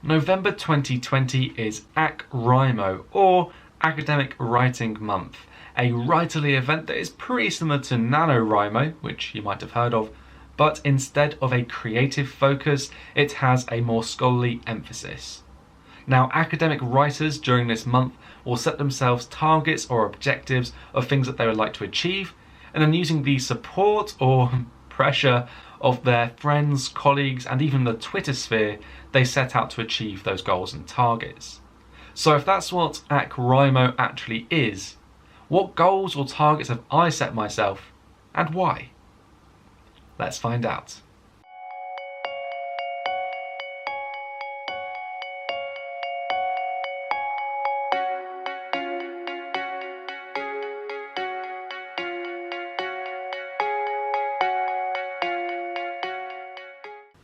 November 2020 is AcWriMo, or Academic Writing Month, a writerly event that is pretty similar to NaNoWriMo, which you might have heard of, but instead of a creative focus, it has a more scholarly emphasis. Now, academic writers during this month will set themselves targets or objectives of things that they would like to achieve, and then using the support or pressure of their friends, colleagues, and even the Twitter sphere, they set out to achieve those goals and targets. So if that's what AcWriMo actually is, what goals or targets have I set myself, and why? Let's find out.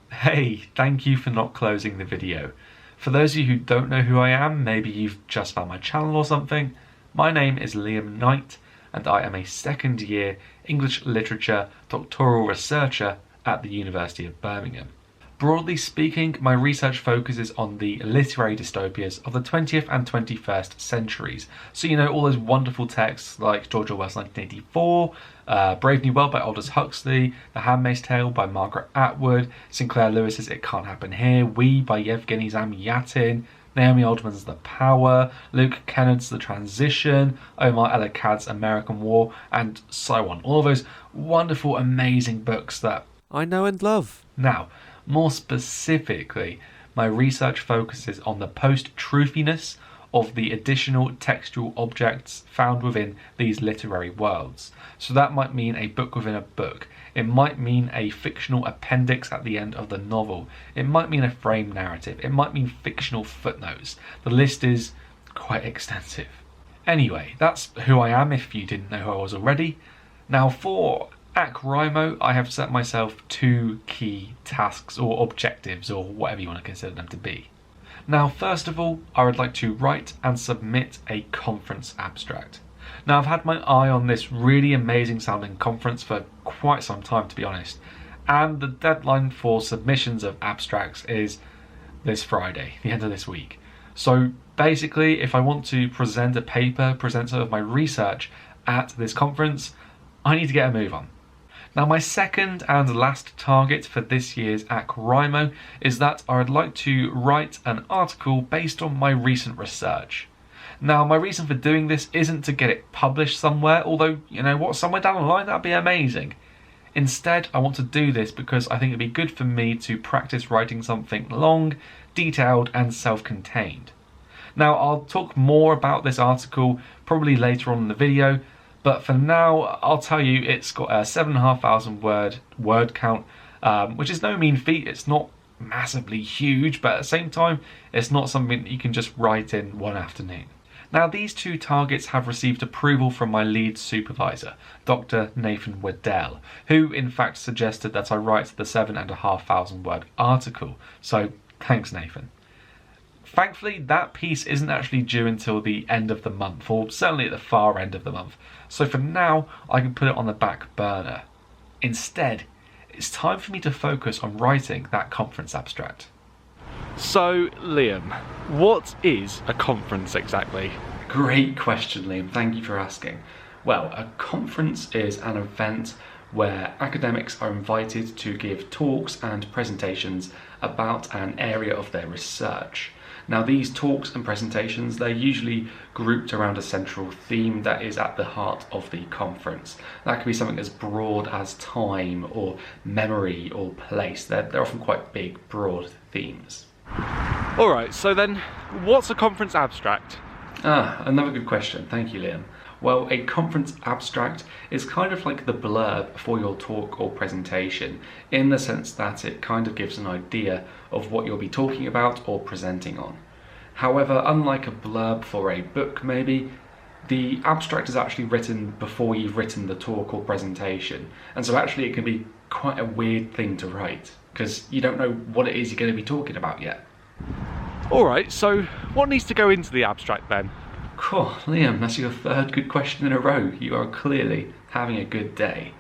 Hey, thank you for not closing the video. For those of you who don't know who I am, maybe you've just found my channel or something, my name is Liam Knight and I am a second year English Literature doctoral researcher at the University of Birmingham. Broadly speaking, my research focuses on the literary dystopias of the 20th and 21st centuries. So you know, all those wonderful texts like George Orwell's 1984, Brave New World by Aldous Huxley, The Handmaid's Tale by Margaret Atwood, Sinclair Lewis's It Can't Happen Here, We by Yevgeny Zamyatin, Naomi Alderman's The Power, Luke Kennard's The Transition, Omar El-Akkad's American War, and so on. All of those wonderful, amazing books that I know and love. Now, more specifically, my research focuses on the post-truthiness of the additional textual objects found within these literary worlds. So that might mean a book within a book. It might mean a fictional appendix at the end of the novel. It might mean a frame narrative. It might mean fictional footnotes. The list is quite extensive. Anyway, that's who I am if you didn't know who I was already. Now for AcWriMo, I have set myself two key tasks or objectives or whatever you want to consider them to be. Now, first of all, I would like to write and submit a conference abstract. Now, I've had my eye on this really amazing sounding conference for quite some time, to be honest, and the deadline for submissions of abstracts is this Friday, the end of this week. So basically, if I want to present a paper, present some of my research at this conference, I need to get a move on. Now, my second and last target for this year's AcWriMo is that I would like to write an article based on my recent research. Now, my reason for doing this isn't to get it published somewhere, although, you know what, somewhere down the line, that'd be amazing. Instead, I want to do this because I think it'd be good for me to practice writing something long, detailed, and self-contained. Now, I'll talk more about this article probably later on in the video, but for now, I'll tell you it's got a 7,500 word count, which is no mean feat. It's not massively huge, but at the same time, it's not something that you can just write in one afternoon. Now, these two targets have received approval from my lead supervisor, Dr. Nathan Waddell, who in fact suggested that I write the 7,500 word article. So thanks, Nathan. Thankfully, that piece isn't actually due until the end of the month, or certainly at the far end of the month. So for now, I can put it on the back burner. Instead, it's time for me to focus on writing that conference abstract. So, Liam, what is a conference exactly? Great question, Liam. Thank you for asking. Well, a conference is an event where academics are invited to give talks and presentations about an area of their research. Now, these talks and presentations, they're usually grouped around a central theme that is at the heart of the conference. That could be something as broad as time or memory or place. They're often quite big, broad themes. Alright, so then what's a conference abstract? Another good question. Thank you, Liam. Well, a conference abstract is kind of like the blurb for your talk or presentation, in the sense that it kind of gives an idea of what you'll be talking about or presenting on. However, unlike a blurb for a book maybe, the abstract is actually written before you've written the talk or presentation, and so actually it can be quite a weird thing to write, because you don't know what it is you're going to be talking about yet. Alright, so what needs to go into the abstract then? Cool, Liam, that's your third good question in a row. You are clearly having a good day.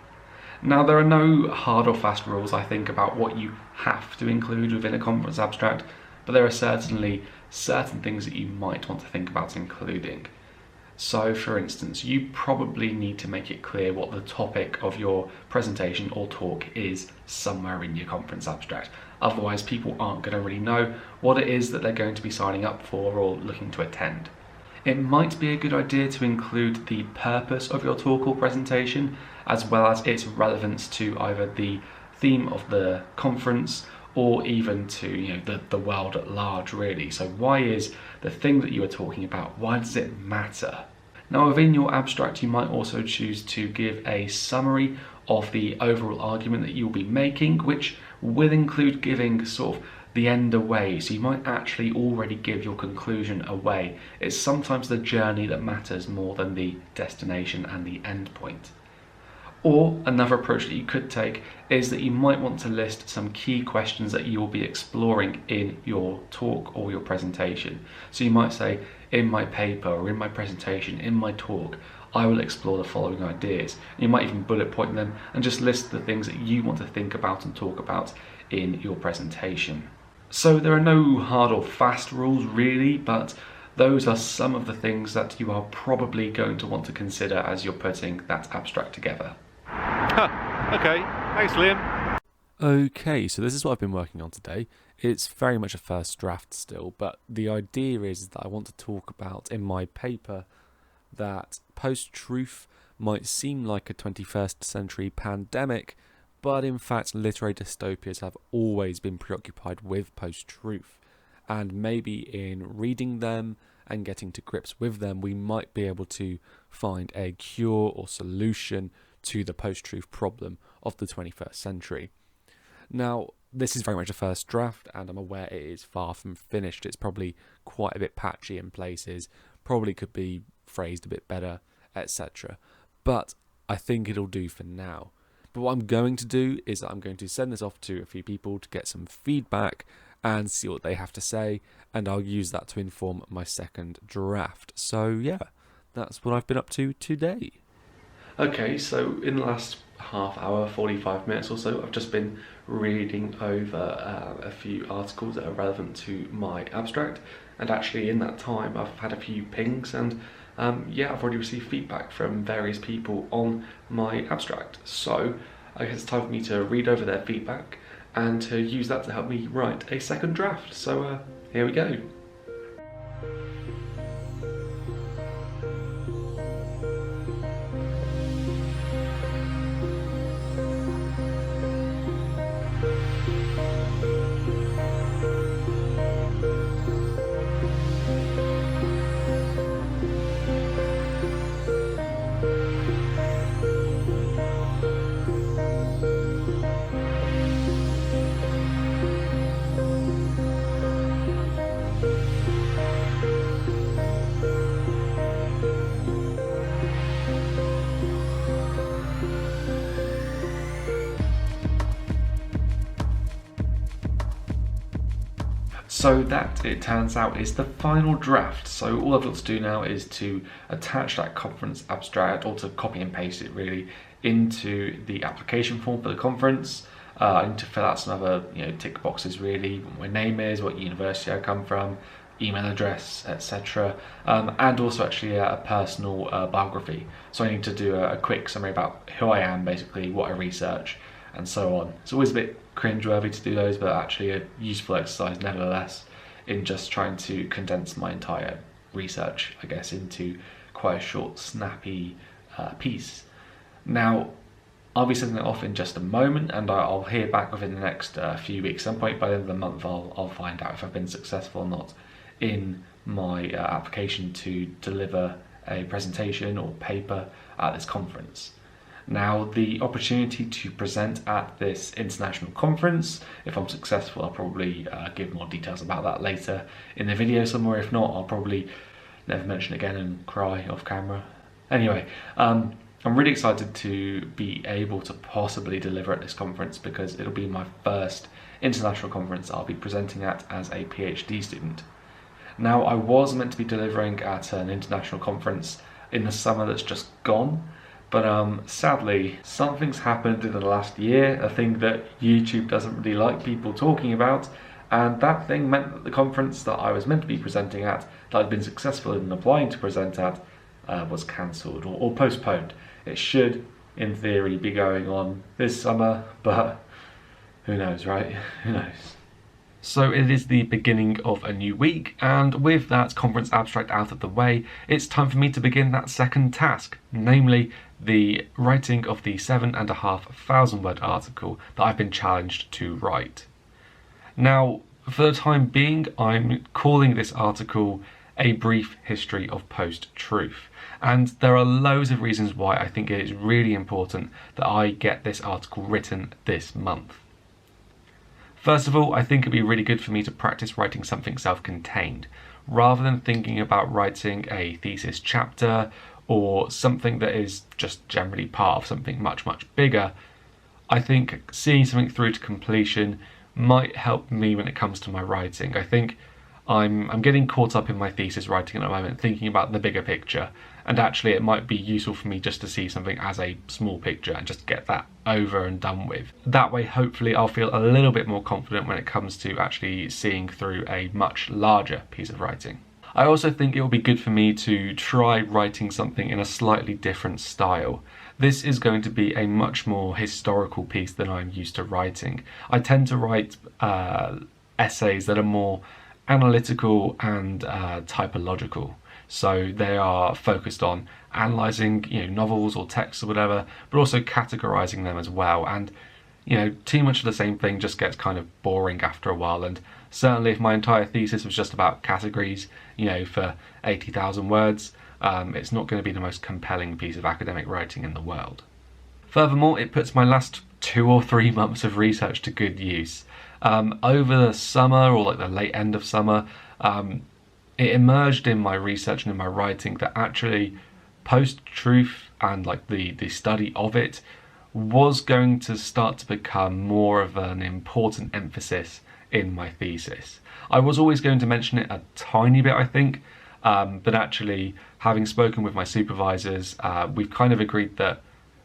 Now, there are no hard or fast rules, I think, about what you have to include within a conference abstract, but there are certainly certain things that you might want to think about including. So for instance, you probably need to make it clear what the topic of your presentation or talk is somewhere in your conference abstract. Otherwise, people aren't going to really know what it is that they're going to be signing up for or looking to attend. It might be a good idea to include the purpose of your talk or presentation, as well as its relevance to either the theme of the conference or even to the world at large, really. So why is the thing that you are talking about, why does it matter? Now within your abstract, you might also choose to give a summary of the overall argument that you'll be making, which will include giving sort of the end away. So you might actually already give your conclusion away. It's sometimes the journey that matters more than the destination and the end point. Or another approach that you could take is that you might want to list some key questions that you will be exploring in your talk or your presentation. So you might say, in my paper or in my presentation, in my talk, I will explore the following ideas. You might even bullet point them and just list the things that you want to think about and talk about in your presentation. So there are no hard or fast rules really, but those are some of the things that you are probably going to want to consider as you're putting that abstract together. Okay, thanks Liam. Okay, so this is what I've been working on today. It's very much a first draft still, but the idea is that I want to talk about in my paper that post-truth might seem like a 21st century pandemic, but in fact literary dystopias have always been preoccupied with post-truth, and maybe in reading them and getting to grips with them we might be able to find a cure or solution to the post-truth problem of the 21st century. Now, this is very much a first draft, and I'm aware it is far from finished. It's probably quite a bit patchy in places, probably could be phrased a bit better, etc. But I think it'll do for now. But what I'm going to do is I'm going to send this off to a few people to get some feedback and see what they have to say, and I'll use that to inform my second draft. So yeah, that's what I've been up to today. Okay, so in the last half hour, 45 minutes or so, I've just been reading over a few articles that are relevant to my abstract, and actually in that time I've had a few pings, and yeah, I've already received feedback from various people on my abstract. So I guess it's time for me to read over their feedback and to use that to help me write a second draft. So here we go. So that, it turns out, is the final draft. So all I've got to do now is to attach that conference abstract, or to copy and paste it really, into the application form for the conference. I need to fill out some other tick boxes really, what my name is, what university I come from, email address, etc. And also actually a personal biography. So I need to do a quick summary about who I am, basically, what I research, and so on. It's always a bit cringeworthy to do those, but actually a useful exercise nevertheless in just trying to condense my entire research, I guess, into quite a short, snappy piece. Now, I'll be sending it off in just a moment, and I'll hear back within the next few weeks. Some point by the end of the month I'll find out if I've been successful or not in my application to deliver a presentation or paper at this conference. Now, the opportunity to present at this international conference, if I'm successful, I'll probably give more details about that later in the video somewhere. If not, I'll probably never mention it again and cry off camera. Anyway, I'm really excited to be able to possibly deliver at this conference, because it'll be my first international conference I'll be presenting at as a PhD student. Now, I was meant to be delivering at an international conference in the summer that's just gone, but sadly, something's happened in the last year, a thing that YouTube doesn't really like people talking about, and that thing meant that the conference that I was meant to be presenting at, that I'd been successful in applying to present at, was cancelled or postponed. It should, in theory, be going on this summer, but who knows, right? Who knows? So it is the beginning of a new week, and with that conference abstract out of the way, it's time for me to begin that second task, namely the writing of the 7,500 word article that I've been challenged to write. Now, for the time being, I'm calling this article A Brief History of Post-Truth, and there are loads of reasons why I think it is really important that I get this article written this month. First of all, I think it'd be really good for me to practice writing something self-contained, rather than thinking about writing a thesis chapter or something that is just generally part of something much, much bigger. I think seeing something through to completion might help me when it comes to my writing. I think I'm getting caught up in my thesis writing at the moment, thinking about the bigger picture, and actually it might be useful for me just to see something as a small picture and just get that over and done with. That way, hopefully, I'll feel a little bit more confident when it comes to actually seeing through a much larger piece of writing. I also think it will be good for me to try writing something in a slightly different style. This is going to be a much more historical piece than I'm used to writing. I tend to write essays that are more analytical and typological. So they are focused on analysing, novels or texts or whatever, but also categorising them as well. And, too much of the same thing just gets kind of boring after a while. And certainly if my entire thesis was just about categories, for 80,000 words, it's not going to be the most compelling piece of academic writing in the world. Furthermore, it puts my last 2 or 3 months of research to good use. Over the summer, or like the late end of summer, it emerged in my research and in my writing that actually post-truth and like the study of it was going to start to become more of an important emphasis in my thesis. I was always going to mention it a tiny bit, I think, but actually having spoken with my supervisors, we've kind of agreed that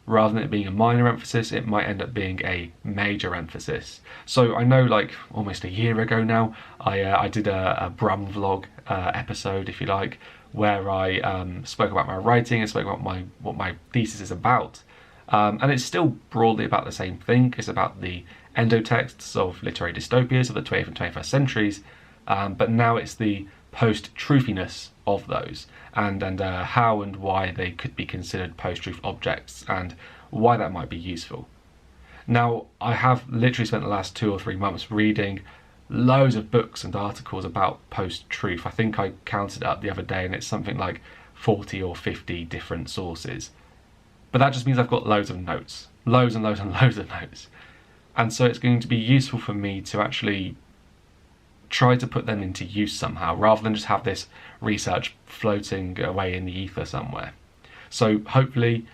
rather than it being a minor emphasis, it might end up being a major emphasis. So I know, like almost a year ago now, I did a Brum vlog episode, if you like, where I spoke about my writing and spoke about what my thesis is about. And it's still broadly about the same thing. It's about the endotexts of literary dystopias of the 20th and 21st centuries, but now it's the post-truthiness of those, and how and why they could be considered post-truth objects, and why that might be useful. Now, I have literally spent the last 2 or 3 months reading loads of books and articles about post-truth. I think I counted it up the other day, and it's something like 40 or 50 different sources. But that just means I've got loads of notes, loads and loads and loads of notes. And so it's going to be useful for me to actually try to put them into use somehow, rather than just have this research floating away in the ether somewhere. So hopefully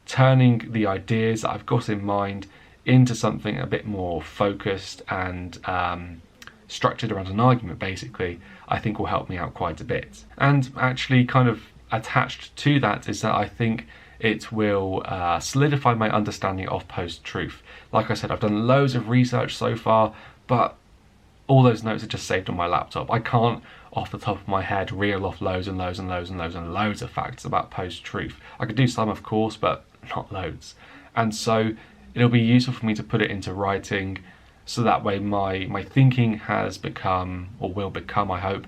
turning the ideas that I've got in mind into something a bit more focused and structured around an argument, basically, I think will help me out quite a bit. And actually kind of attached to that is that I think it will solidify my understanding of post-truth. Like I said, I've done loads of research so far, but all those notes are just saved on my laptop. I can't, off the top of my head, reel off loads and loads and loads and loads and loads of facts about post-truth. I could do some, of course, but not loads. And so it'll be useful for me to put it into writing, so that way my thinking has become, or will become, I hope,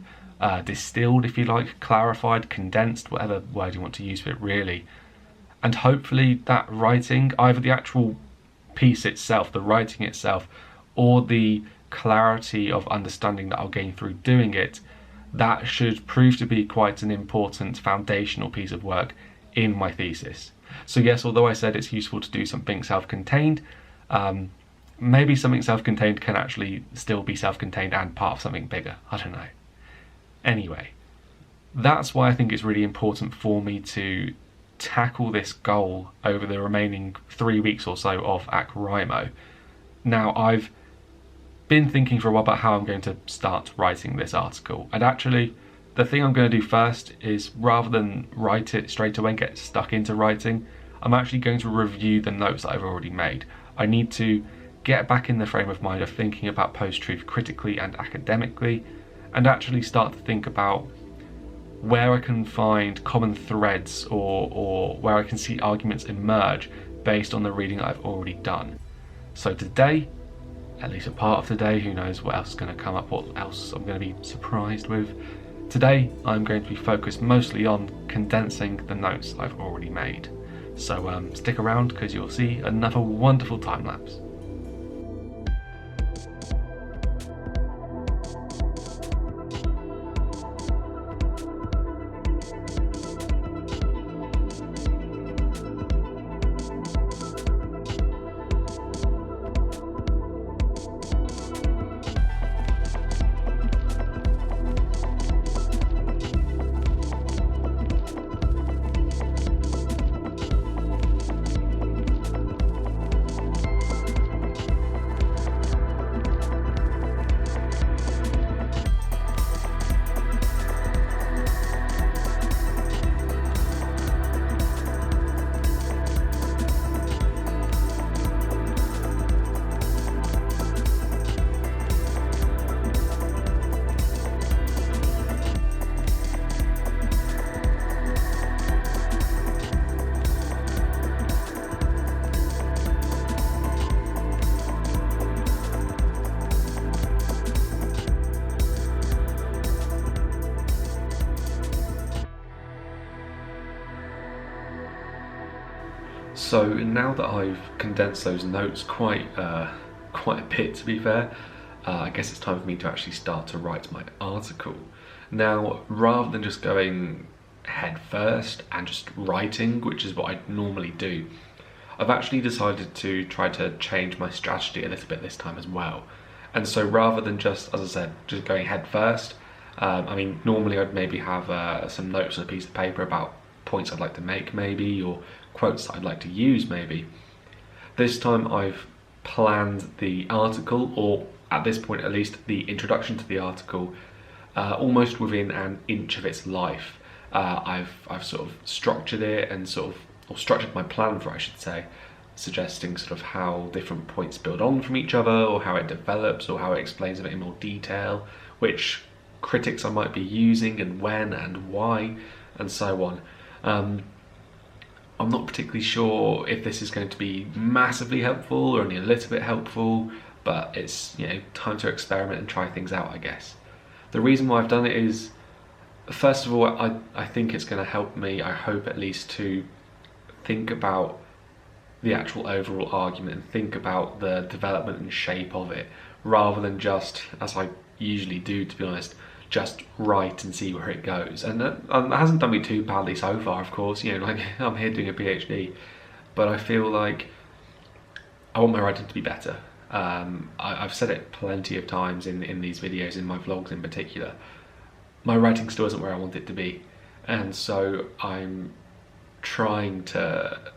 distilled, if you like, clarified, condensed, whatever word you want to use for it, really. And hopefully that writing, either the actual piece itself, the writing itself, or the clarity of understanding that I'll gain through doing it, that should prove to be quite an important foundational piece of work in my thesis. So yes, although I said it's useful to do something self-contained, maybe something self-contained can actually still be self-contained and part of something bigger. I don't know. Anyway, that's why I think it's really important for me to tackle this goal over the remaining 3 weeks or so of AcWriMo. Now, I've been thinking for a while about how I'm going to start writing this article, and actually the thing I'm going to do first is, rather than write it straight away and get stuck into writing, I'm actually going to review the notes that I've already made. I need to get back in the frame of mind of thinking about post-truth critically and academically, and actually start to think about where I can find common threads or where I can see arguments emerge based on the reading that I've already done. So today, at least a part of today, who knows what else is going to come up, what else I'm going to be surprised with. Today, I'm going to be focused mostly on condensing the notes I've already made. So stick around because you'll see another wonderful time lapse. So now that I've condensed those notes quite a bit, to be fair, I guess it's time for me to actually start to write my article. Now, rather than just going head first and just writing, which is what I normally do, I've actually decided to try to change my strategy a little bit this time as well. And so rather than just, as I said, just going head first, I mean, normally I'd maybe have some notes on a piece of paper about points I'd like to make maybe, or quotes that I'd like to use maybe. This time I've planned the article, or at this point at least the introduction to the article, almost within an inch of its life. I've sort of structured it and or structured my plan for it, I should say, suggesting sort of how different points build on from each other, or how it develops, or how it explains a bit in more detail, which critics I might be using and when and why, and so on. I'm not particularly sure if this is going to be massively helpful or only a little bit helpful, but it's, you know, time to experiment and try things out, I guess. The reason why I've done it is, first of all, I think it's going to help me, I hope at least, to think about the actual overall argument and think about the development and shape of it, rather than just, as I usually do, to be honest, just write and see where it goes. And that hasn't done me too badly so far, of course, you know, like I'm here doing a PhD, but I feel like I want my writing to be better. I've said it plenty of times in these videos, in my vlogs in particular. My writing still isn't where I want it to be, and so I'm trying to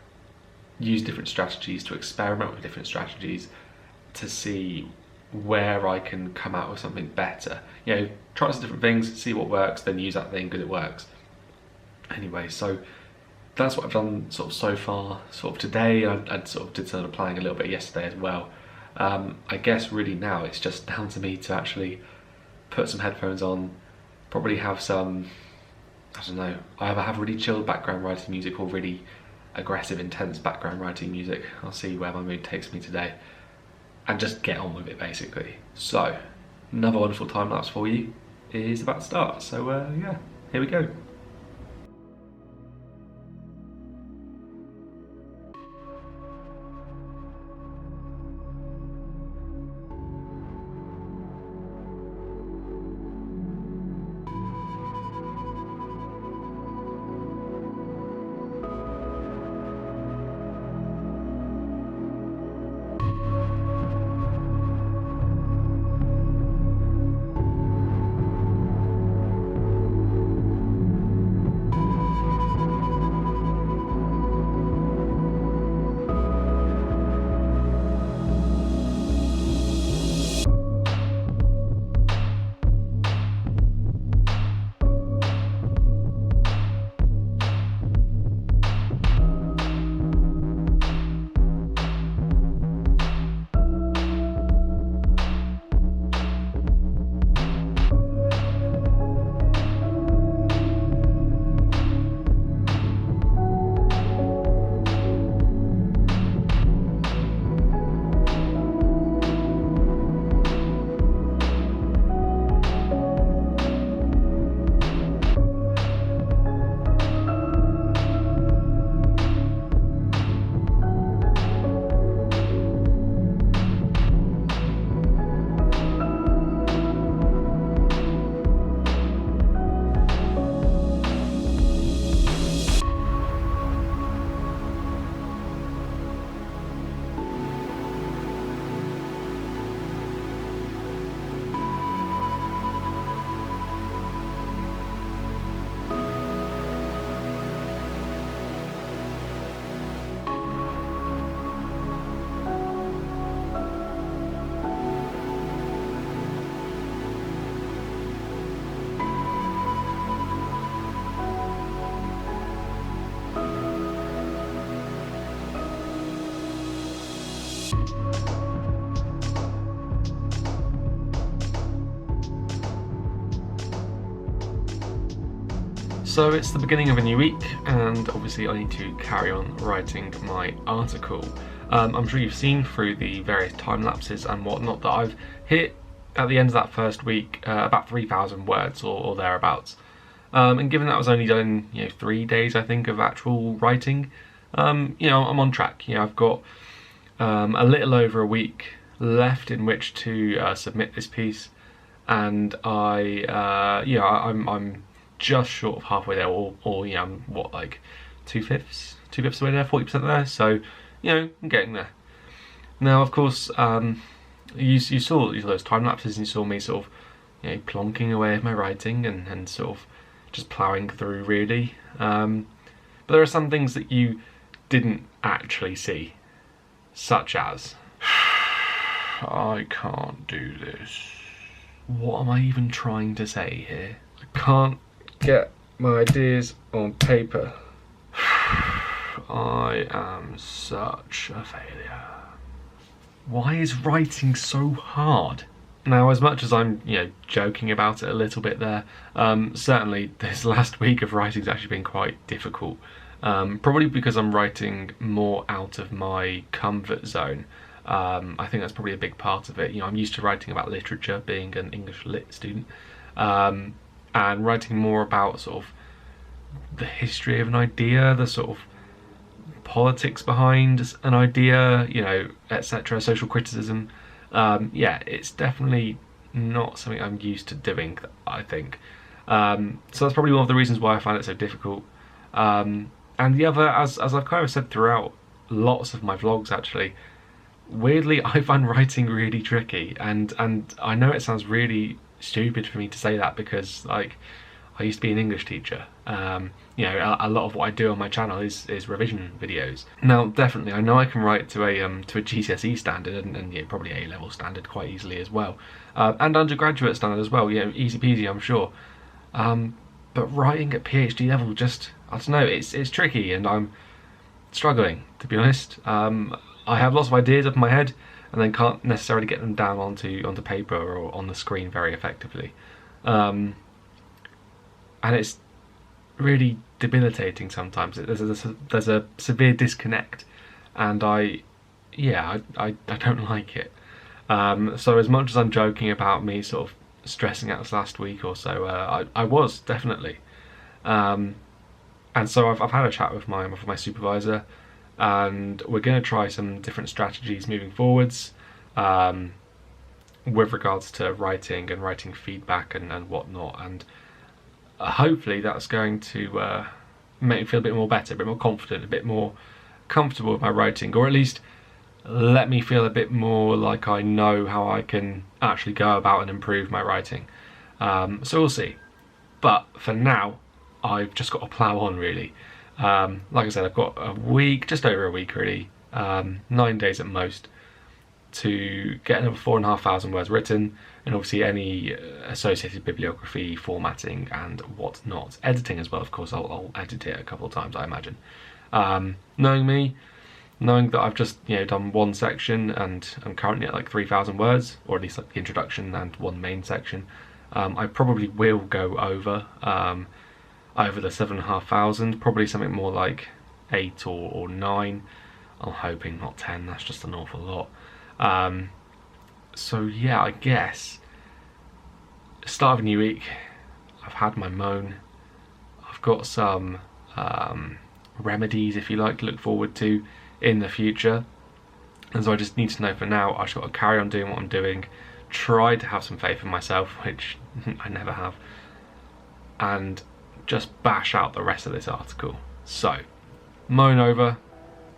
use different strategies, to experiment with different strategies, to see where I can come out with something better. You know, try some different things, see what works, then use that thing because it works. Anyway, so that's what I've done sort of so far, sort of today. I sort of did some of the planning a little bit yesterday as well. I guess really now it's just down to me to actually put some headphones on, probably have some, I don't know, I either have really chilled background writing music or really aggressive, intense background writing music. I'll see where my mood takes me today, and just get on with it basically. So, another wonderful time lapse for you is about to start. So yeah, here we go. So it's the beginning of a new week, and obviously I need to carry on writing my article. I'm sure you've seen through the various time lapses and whatnot that I've hit at the end of that first week about 3,000 words or thereabouts. And given that I was only done 3 days, I think, of actual writing, I'm on track. I've got a little over a week left in which to submit this piece, and I'm just short of halfway there, or I'm what, like 2/5 away there, 40% there. So I'm getting there. Now, of course, you saw those time lapses, and you saw me sort of plonking away at my writing and sort of just ploughing through, really. But there are some things that you didn't actually see, such as I can't do this. What am I even trying to say here? I can't get my ideas on paper. I am such a failure. Why is writing so hard? Now, as much as I'm, joking about it a little bit there, certainly this last week of writing has actually been quite difficult. Probably because I'm writing more out of my comfort zone. I think that's probably a big part of it. I'm used to writing about literature, being an English lit student, and writing more about sort of the history of an idea, the sort of politics behind an idea, etc., social criticism. It's definitely not something I'm used to doing, I think. So that's probably one of the reasons why I find it so difficult. And the other, as I've kind of said throughout lots of my vlogs, actually, weirdly, I find writing really tricky, and I know it sounds really stupid for me to say that, because I used to be an English teacher. A lot of what I do on my channel is revision videos. Now, definitely, I know I can write to a GCSE standard and probably A-level standard quite easily as well, and undergraduate standard as well. Easy peasy, I'm sure. But writing at PhD level, just, I don't know, it's tricky, and I'm struggling, to be honest. I have lots of ideas up in my head, and then can't necessarily get them down onto paper or on the screen very effectively. And it's really debilitating sometimes. There's a severe disconnect, and I don't like it. So as much as I'm joking about me sort of stressing out this last week or so, I was definitely. And so I've had a chat with my supervisor, and we're going to try some different strategies moving forwards with regards to writing and writing feedback and whatnot, and hopefully that's going to make me feel a bit more better, a bit more confident, a bit more comfortable with my writing, or at least let me feel a bit more like I know how I can actually go about and improve my writing. So we'll see. But for now, I've just got to plough on, really. Like I said, I've got a week, just over a week really, 9 days at most, to get another 4,500 words written, and obviously any associated bibliography, formatting and whatnot. Editing as well, of course. I'll edit it a couple of times, I imagine. Knowing me, knowing that I've just done one section and I'm currently at like 3,000 words, or at least like the introduction and one main section, I probably will go over the 7,500, probably something more like 8 or 9. I'm hoping not 10, that's just an awful lot. So yeah, I guess, start of a new week, I've had my moan, I've got some remedies, if you like, to look forward to in the future, and so I just need to know for now, I've just got to carry on doing what I'm doing, try to have some faith in myself, which I never have, and just bash out the rest of this article. So, moan over,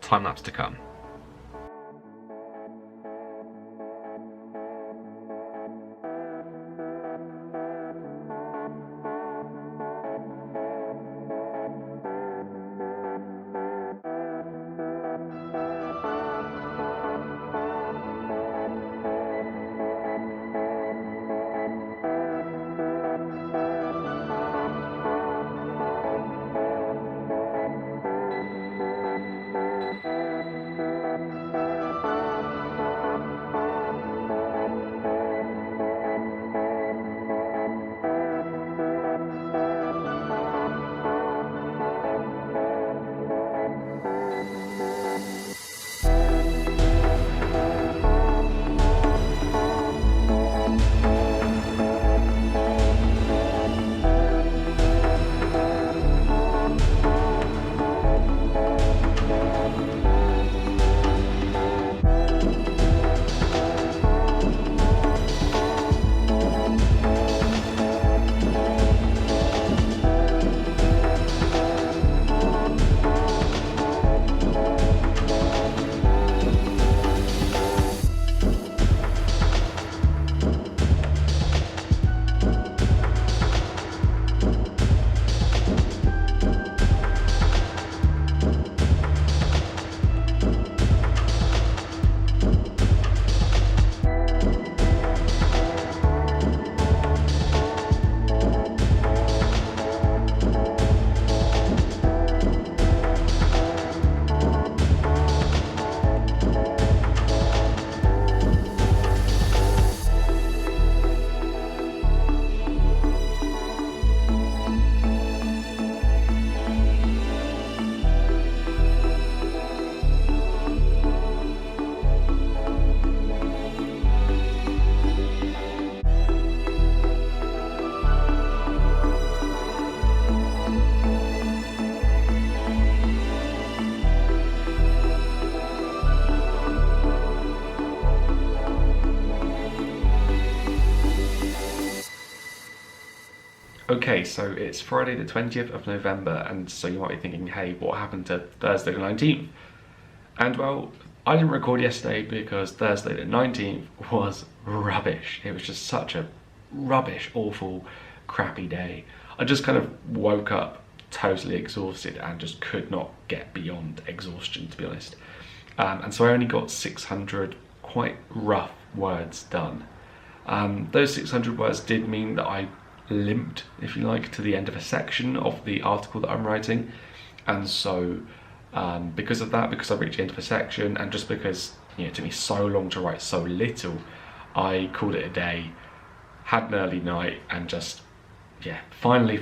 time lapse to come. Okay, so it's Friday the 20th of November, and so you might be thinking, hey, what happened to Thursday the 19th? And well, I didn't record yesterday because Thursday the 19th was rubbish. It was just such a rubbish, awful, crappy day. I just kind of woke up totally exhausted and just could not get beyond exhaustion, to be honest. And so I only got 600 quite rough words done. Those 600 words did mean that I limped, if you like, to the end of a section of the article that I'm writing. And so because of that, because I reached the end of a section, and just because it took me so long to write so little, I called it a day, had an early night, and just finally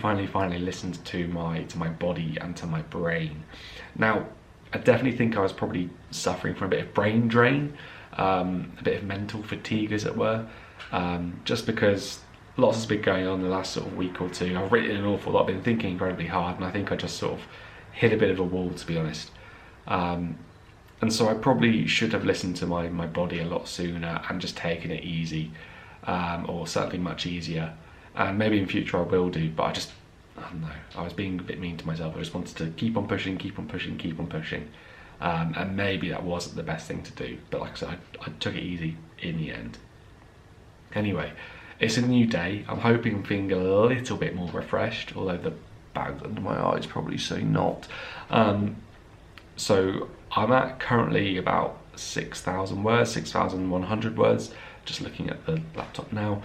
listened to my body and to my brain. Now, I definitely think I was probably suffering from a bit of brain drain, a bit of mental fatigue, as it were, just because lots has been going on the last sort of week or two. I've written an awful lot, I've been thinking incredibly hard, and I think I just sort of hit a bit of a wall, to be honest. And so I probably should have listened to my body a lot sooner and just taken it easy, or certainly much easier. And maybe in future I will do, but I don't know, I was being a bit mean to myself. I just wanted to keep on pushing. And maybe that wasn't the best thing to do, but like I said, I took it easy in the end. Anyway, it's a new day. I'm hoping I'm feeling a little bit more refreshed, although the bags under my eyes probably say not. So I'm at currently about 6,000 words, 6,100 words, just looking at the laptop now.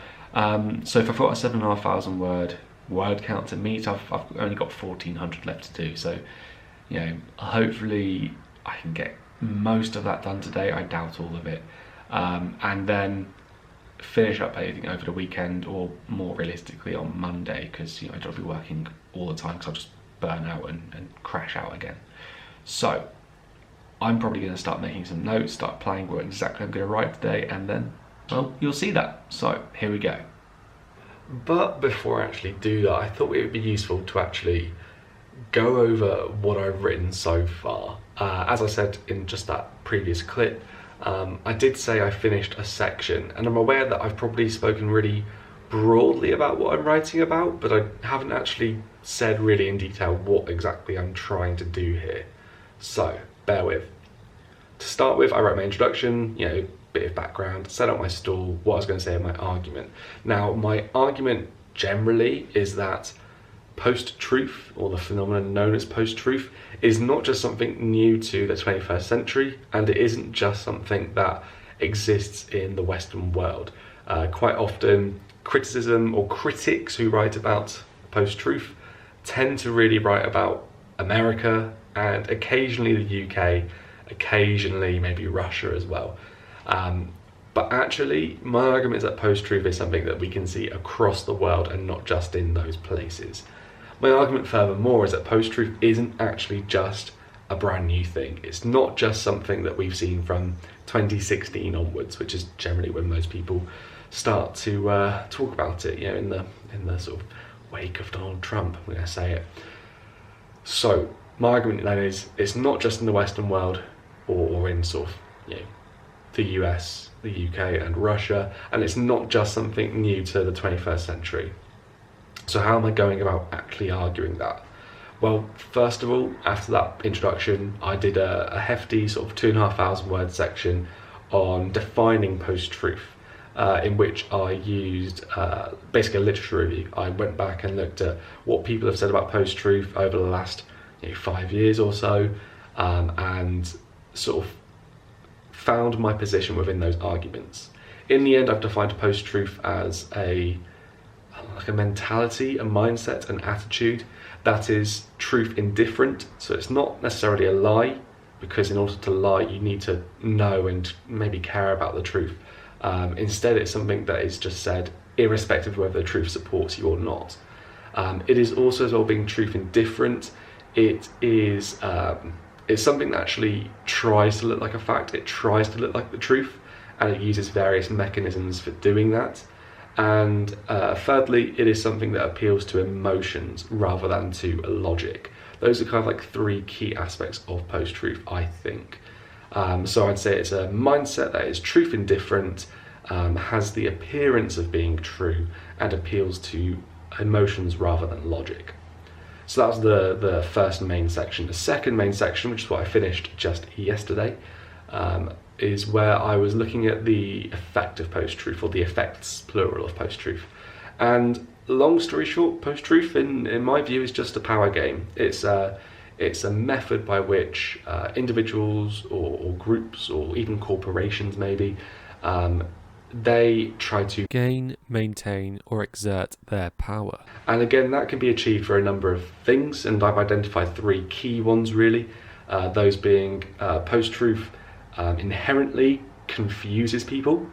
So if I've got a 7,500 word count to meet, I've only got 1,400 left to do. So, hopefully I can get most of that done today. I doubt all of it. And then finish up anything over the weekend, or more realistically on Monday, because I don't be working all the time because I'll just burn out and crash out again. So I'm probably going to start making some notes, start planning what exactly I'm going to write today, and then, well, you'll see that. So here we go. But before I actually do that, I thought it would be useful to actually go over what I've written so far. As I said in just that previous clip, I did say I finished a section, and I'm aware that I've probably spoken really broadly about what I'm writing about, but I haven't actually said really in detail what exactly I'm trying to do here. So bear with. To start with, I wrote my introduction, bit of background, set up my stall, what I was going to say in my argument. Now, my argument generally is that post-truth, or the phenomenon known as post-truth, is not just something new to the 21st century, and it isn't just something that exists in the Western world. Quite often, criticism or critics who write about post-truth tend to really write about America, and occasionally the UK, occasionally maybe Russia as well. But actually, my argument is that post-truth is something that we can see across the world and not just in those places. My argument furthermore is that post-truth isn't actually just a brand new thing. It's not just something that we've seen from 2016 onwards, which is generally when most people start to talk about it, in the sort of wake of Donald Trump, I'm going to say it. So my argument then is it's not just in the Western world or in sort of the US, the UK and Russia, and it's not just something new to the 21st century. So how am I going about actually arguing that? Well, first of all, after that introduction, I did a hefty sort of 2,500 word section on defining post-truth, in which I used basically a literature review. I went back and looked at what people have said about post-truth over the last 5 years or so, and sort of found my position within those arguments. In the end, I've defined post-truth as a mentality, a mindset, an attitude that is truth indifferent. So it's not necessarily a lie, because in order to lie you need to know and maybe care about the truth. Instead, it's something that is just said irrespective of whether the truth supports you or not. It is also, as well, being truth indifferent. It is it's something that actually tries to look like a fact. It tries to look like the truth, and it uses various mechanisms for doing that. And thirdly, it is something that appeals to emotions rather than to logic. Those are kind of like three key aspects of post-truth, I think. So I'd say it's a mindset that is truth indifferent, has the appearance of being true, and appeals to emotions rather than logic. So that was the first main section. The second main section, which is what I finished just yesterday, is where I was looking at the effect of post-truth, or the effects, plural, of post-truth. And long story short, post-truth, in my view, is just a power game. It's a method by which individuals or groups, or even corporations maybe, they try to gain, maintain, or exert their power. And again, that can be achieved for a number of things, and I've identified 3 key ones really. Those being post-truth inherently confuses people,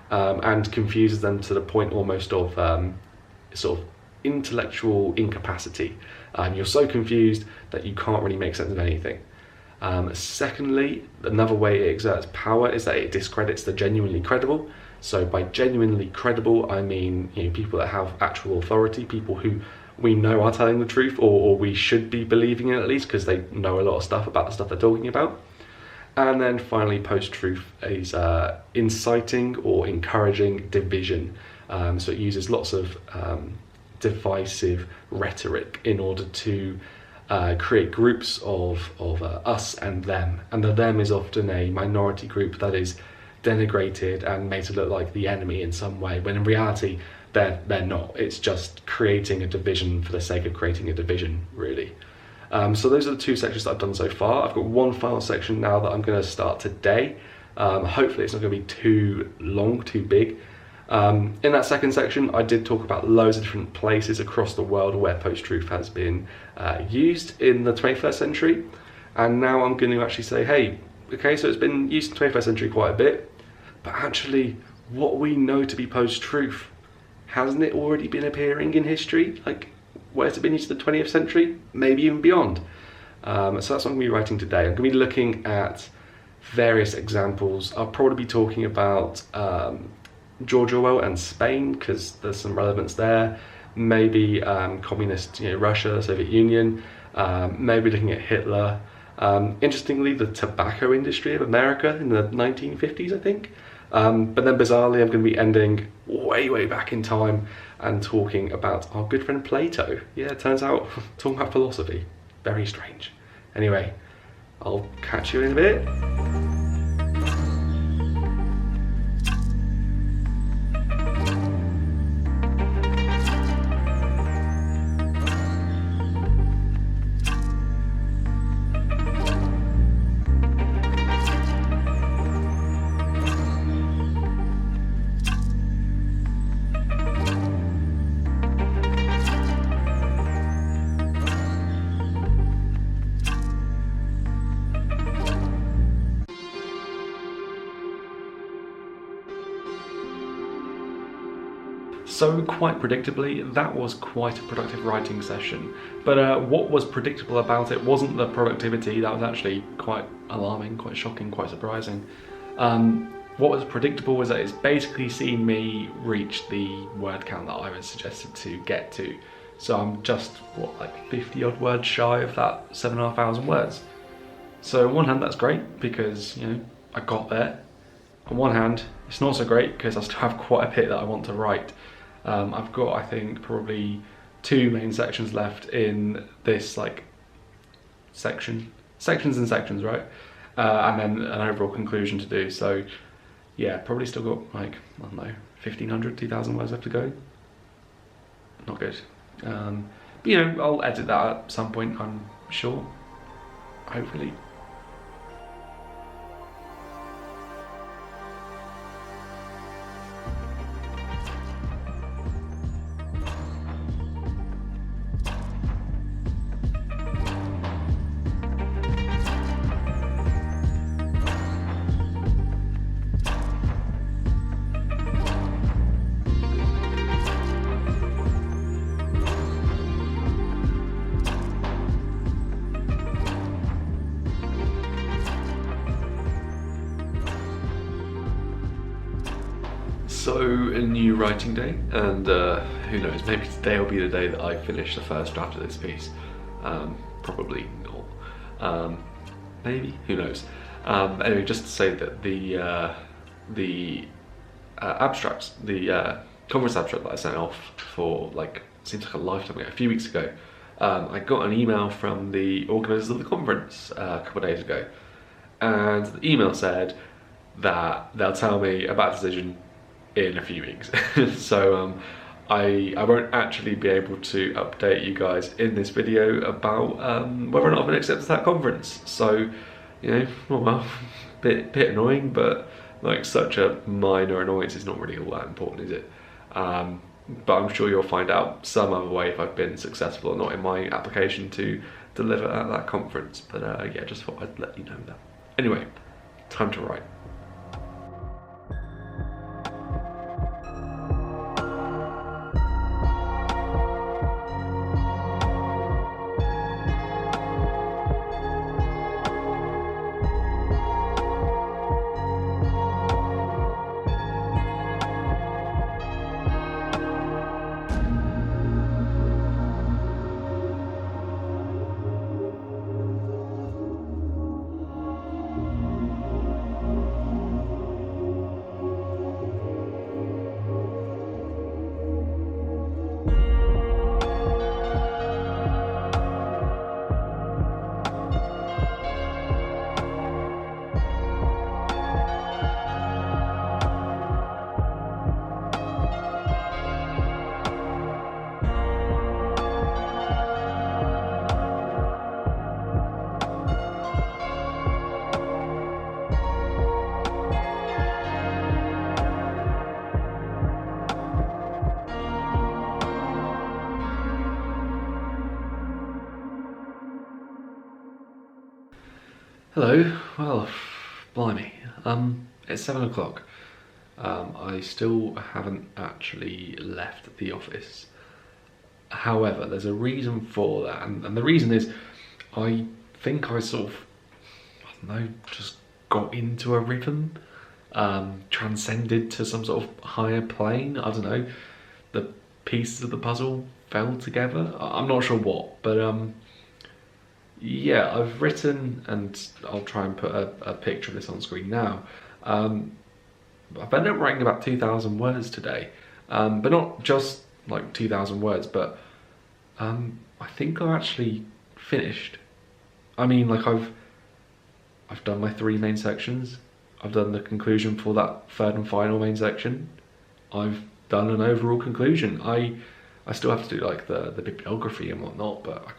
and confuses them to the point almost of sort of intellectual incapacity. You're so confused that you can't really make sense of anything. Secondly, another way it exerts power is that it discredits the genuinely credible. So by genuinely credible, I mean, people that have actual authority, people who we know are telling the truth, or we should be believing it at least, because they know a lot of stuff about the stuff they're talking about. And then finally, post-truth is inciting or encouraging division. So it uses lots of divisive rhetoric in order to create groups of us and them. And the them is often a minority group that is denigrated and made to look like the enemy in some way, when in reality they're not. It's just creating a division for the sake of creating a division, really. So those are the 2 sections that I've done so far. I've got one final section now that I'm going to start today. Hopefully it's not going to be too long, too big. In that second section, I did talk about loads of different places across the world where post-truth has been used in the 21st century. And now I'm going to actually say, hey, okay, so it's been used in the 21st century quite a bit, but actually what we know to be post-truth, hasn't it already been appearing in history? Like, where's it been used in the 20th century? Maybe even beyond. So that's what I'm going to be writing today. I'm going to be looking at various examples. I'll probably be talking about George Orwell and Spain, because there's some relevance there. Maybe communist, Russia, the Soviet Union. Maybe looking at Hitler. Interestingly, the tobacco industry of America in the 1950s, I think. But then bizarrely, I'm going to be ending way back in time and talking about our good friend Plato. Yeah, it turns out talking about philosophy. Very strange. Anyway, I'll catch you in a bit. So quite predictably, that was quite a productive writing session. But what was predictable about it wasn't the productivity. That was actually quite alarming, quite shocking, quite surprising. What was predictable was that it's basically seen me reach the word count that I was suggested to get to. So I'm just, like 50 odd words shy of that 7,500 words. So on one hand, that's great because, I got there. On one hand, it's not so great because I still have quite a bit that I want to write. I've got, I think, probably 2 main sections left in this sections and sections, right? And then an overall conclusion to do. So yeah, probably still got I don't know, 1,500, 2,000 words left to go. Not good. But I'll edit that at some point, I'm sure. Hopefully. So a new writing day, and who knows, maybe today will be the day that I finish the first draft of this piece. Probably not. Maybe, who knows. Anyway, just to say that the abstract, the conference abstract that I sent off for seems like a lifetime ago, a few weeks ago, I got an email from the organisers of the conference a couple of days ago, and the email said that they'll tell me about a decision in a few weeks. So I won't actually be able to update you guys in this video about whether or not I've been accepted to that conference. So, you know, well, bit annoying, but like such a minor annoyance is not really all that important, is it? But I'm sure you'll find out some other way if I've been successful or not in my application to deliver at that conference. But yeah, just thought I'd let you know that. Anyway, time to write. Hello, well, blimey, it's 7 o'clock. I still haven't actually left the office. However, there's a reason for that, and the reason is I think I sort of, I don't know, just got into a rhythm, transcended to some sort of higher plane. I don't know, the pieces of the puzzle fell together. I'm not sure what, but yeah, I've written, and I'll try and put a picture of this on screen now. I've ended up writing about 2,000 words today, but not just like 2,000 words, but I think I've actually finished. I mean, like I've done my 3 main sections. I've done the conclusion for that 3rd and final main section. I've done an overall conclusion. I still have to do like the bibliography and whatnot, but I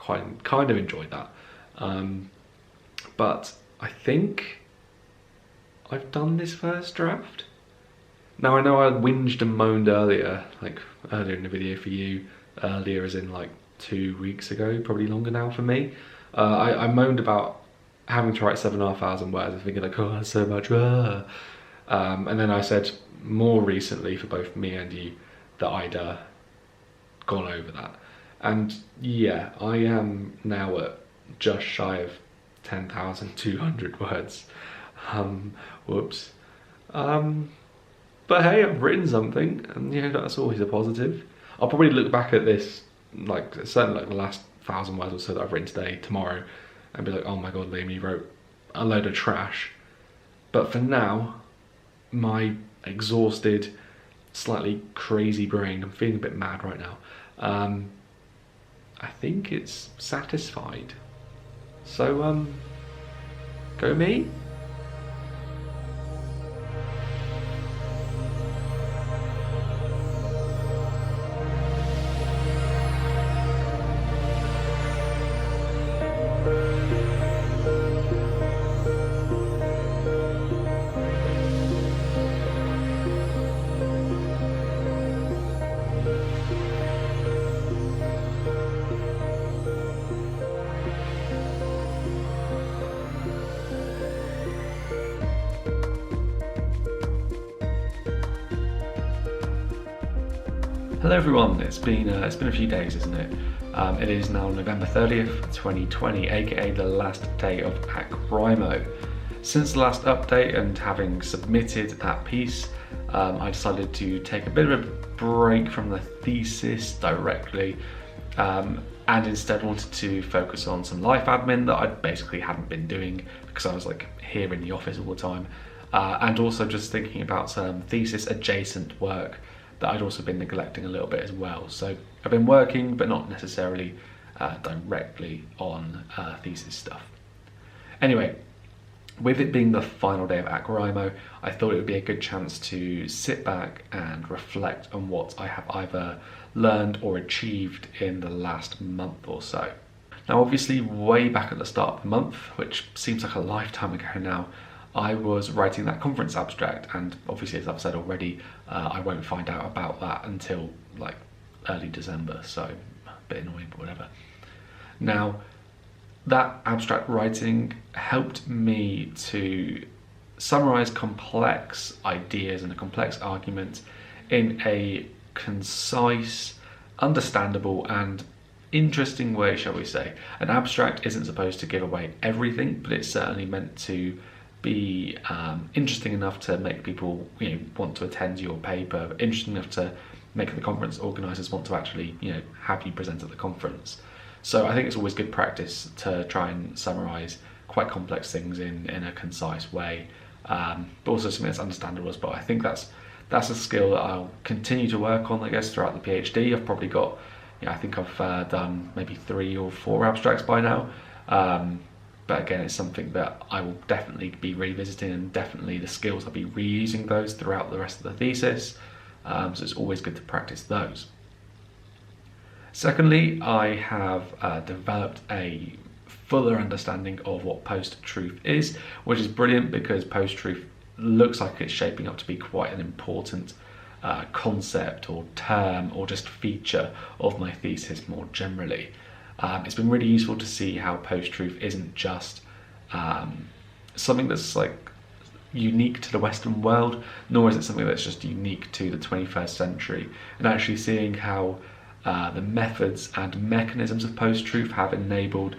kind of enjoyed that. But I think I've done this first draft. Now I know I whinged and moaned earlier in the video for you, earlier as in like 2 weeks ago, probably longer now for me. I moaned about having to write 7,500 words and thinking like, oh, that's so much. And then I said more recently for both me and you that I'd gone over that. And yeah, I am now at just shy of 10,200 words. Whoops. But hey, I've written something, and you know, that's always a positive. I'll probably look back at this, like certainly like the last 1,000 words or so that I've written today, tomorrow, and be like, oh my god, Liam, you wrote a load of trash. But for now, my exhausted, slightly crazy brain, I'm feeling a bit mad right now, I think it's satisfied. So, go me. Hello everyone, it's been a few days, isn't it? It is now November 30th, 2020, aka the last day of AcWriMo. Since the last update and having submitted that piece, I decided to take a bit of a break from the thesis directly, and instead wanted to focus on some life admin that I basically hadn't been doing because I was like here in the office all the time, and also just thinking about some thesis adjacent work that I'd also been neglecting a little bit as well. So I've been working, but not necessarily directly on thesis stuff. Anyway, with it being the final day of AcWriMo, I thought it would be a good chance to sit back and reflect on what I have either learned or achieved in the last month or so. Now, obviously, way back at the start of the month, which seems like a lifetime ago now, I was writing that conference abstract, and obviously, as I've said already, I won't find out about that until like early December, so a bit annoying, but whatever. Now, that abstract writing helped me to summarize complex ideas and a complex argument in a concise, understandable, and interesting way, shall we say. An abstract isn't supposed to give away everything, but it's certainly meant to be interesting enough to make people, want to attend your paper, interesting enough to make the conference organisers want to actually, have you present at the conference. So I think it's always good practice to try and summarise quite complex things in a concise way, but also something that's understandable as well. I think that's a skill that I'll continue to work on, I guess, throughout the PhD. I've probably got, I think I've done maybe 3 or 4 abstracts by now. But again, it's something that I will definitely be revisiting, and definitely the skills I'll be reusing those throughout the rest of the thesis. So it's always good to practice those. Secondly, I have developed a fuller understanding of what post-truth is, which is brilliant because post-truth looks like it's shaping up to be quite an important concept or term or just feature of my thesis more generally. It's been really useful to see how post-truth isn't just something that's like unique to the Western world, nor is it something that's just unique to the 21st century, and actually seeing how the methods and mechanisms of post-truth have enabled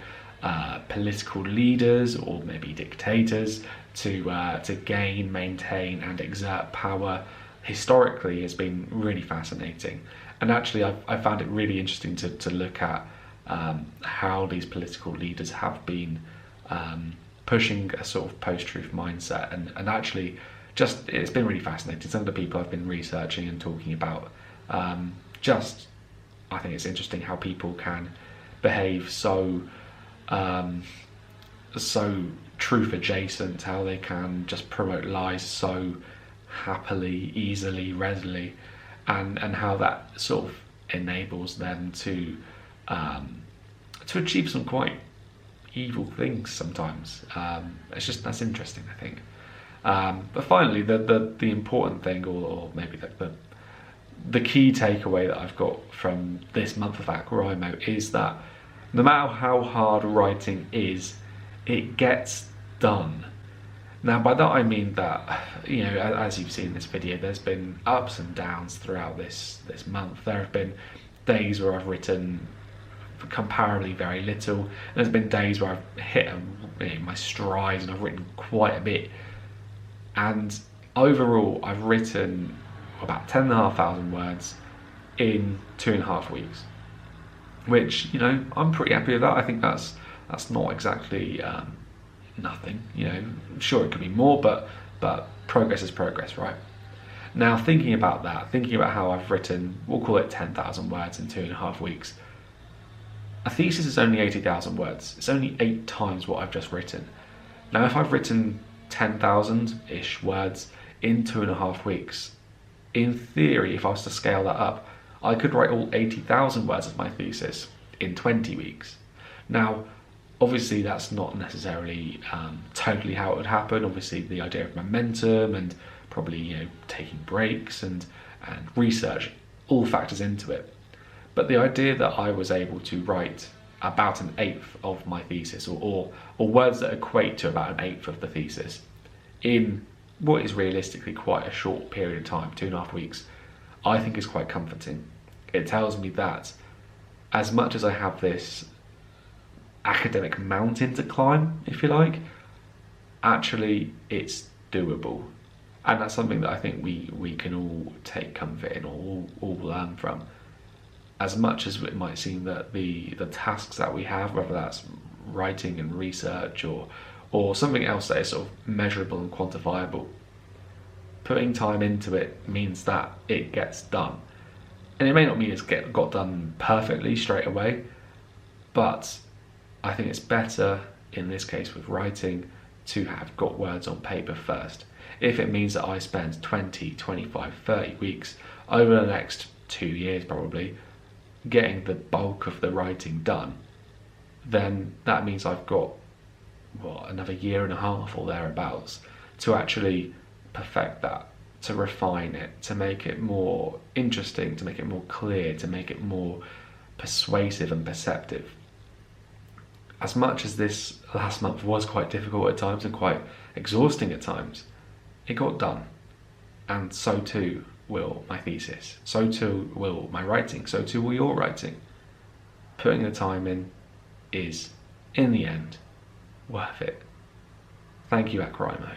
political leaders or maybe dictators to gain, maintain and exert power historically has been really fascinating. And actually I found it really interesting to look at how these political leaders have been pushing a sort of post-truth mindset, and actually just it's been really fascinating. Some of the people I've been researching and talking about, I think it's interesting how people can behave so truth adjacent, how they can just promote lies so happily, easily, readily, and how that sort of enables them to achieve some quite evil things sometimes. That's interesting, I think. But finally, the important thing, or maybe the key takeaway that I've got from this month of AcWriMo is that no matter how hard writing is, it gets done. Now, by that I mean that, as you've seen in this video, there's been ups and downs throughout this month. There have been days where I've written comparably very little, and there's been days where I've hit my strides and I've written quite a bit. And overall, I've written about 10,500 words in 2.5 weeks, which, I'm pretty happy with that. I think that's not exactly nothing. Sure, it could be more, but progress is progress, right? Now, thinking about how I've written, we'll call it 10,000 words in 2.5 weeks. A thesis is only 80,000 words. It's only 8 times what I've just written. Now, if I've written 10,000-ish words in 2.5 weeks, in theory, if I was to scale that up, I could write all 80,000 words of my thesis in 20 weeks. Now, obviously, that's not necessarily totally how it would happen. Obviously, the idea of momentum and probably taking breaks and research all factors into it. But the idea that I was able to write about 1/8 of my thesis, or words that equate to about 1/8 of the thesis, in what is realistically quite a short period of time, 2.5 weeks, I think is quite comforting. It tells me that as much as I have this academic mountain to climb, if you like, actually it's doable. And that's something that I think we can all take comfort in, or all learn from. As much as it might seem that the tasks that we have, whether that's writing and research or something else that is sort of measurable and quantifiable, Putting time into it means that it gets done. And it may not mean it's got done perfectly straight away, but I think it's better in this case with writing to have got words on paper first. If it means that I spend 20, 25, 30 weeks over the next 2 years probably getting the bulk of the writing done, then that means I've got another year and a half or thereabouts to actually perfect that, to refine it, to make it more interesting, to make it more clear, to make it more persuasive and perceptive. As much as this last month was quite difficult at times and quite exhausting at times, it got done. And so too will my thesis, so too will my writing, so too will your writing. Putting the time in is, in the end, worth it. Thank you, AcWriMo.